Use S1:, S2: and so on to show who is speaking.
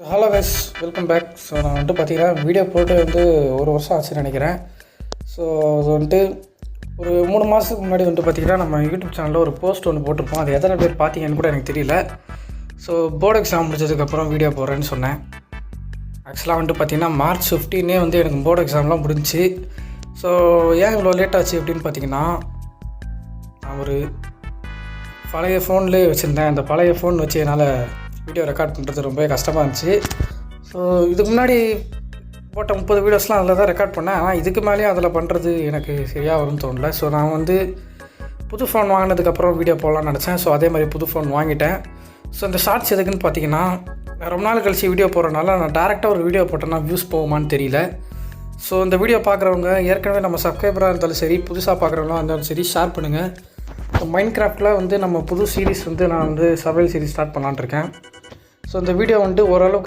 S1: Hello guys, welcome back. So நான் வந்துட்டு பார்த்தீங்கன்னா வீடியோ போட்டு வந்து ஒரு வருஷம் ஆச்சுன்னு நினைக்கிறேன். ஸோ அது வந்துட்டு ஒரு 3 மாதத்துக்கு முன்னாடி வந்துட்டு பார்த்திங்கன்னா நம்ம யூடியூப் சேனலில் ஒரு போஸ்ட் ஒன்று போட்டிருப்போம். அது எத்தனை பேர் பார்த்தீங்கன்னு கூட எனக்கு தெரியல. ஸோ போர்டு எக்ஸாம் முடிச்சதுக்கப்புறம் வீடியோ போடுறேன்னு சொன்னேன். ஆக்சுவலாக வந்துட்டு பார்த்திங்கன்னா March 15 வந்து எனக்கு போர்டு எக்ஸாம்லாம் முடிஞ்சிச்சு. ஸோ ஏன் இவ்வளோ லேட் ஆச்சு அப்படின்னு பார்த்திங்கன்னா, நான் ஒரு பழைய ஃபோன்லேயே வச்சுருந்தேன். அந்த பழைய ஃபோன் வச்சு என்னால் வீடியோ ரெக்கார்ட் பண்ணுறது ரொம்பவே கஷ்டமாக இருந்துச்சு. ஸோ இதுக்கு முன்னாடி போட்ட 30 வீடியோஸ்லாம் அதில் தான் ரெக்கார்ட் பண்ணேன். ஆனால் இதுக்கு மேலேயும் அதில் பண்ணுறது எனக்கு சரியாக வரும்னு தோணல. ஸோ நான் வந்து புது ஃபோன் வாங்கினதுக்கப்புறம் வீடியோ போடலான்னு நினச்சேன். ஸோ அதே மாதிரி புது ஃபோன் வாங்கிட்டேன். ஸோ இந்த ஷார்ட்ஸ் எதுக்குன்னு பார்த்தீங்கன்னா, ரொம்ப நாள் கழிச்சு வீடியோ போடுறதுனால நான் டேரெக்டாக ஒரு வீடியோ போட்டேன்னா வியூஸ் போகுமான்னு தெரியல. ஸோ இந்த வீடியோ பார்க்குறவங்க ஏற்கனவே நம்ம சப்ஸ்கிரைபராக இருந்தாலும் சரி, புதுசாக பார்க்குறவங்களாம் இருந்தாலும் சரி, ஷேர் பண்ணுங்கள். மைன்கிராஃப்டில் வந்து நம்ம புது சீரிஸ் வந்து நான் வந்து சர்வைவல் சீரிஸ் ஸ்டார்ட் பண்ணலான்னு இருக்கேன். ஸோ இந்த வீடியோ வந்துட்டு ஓரளவுக்கு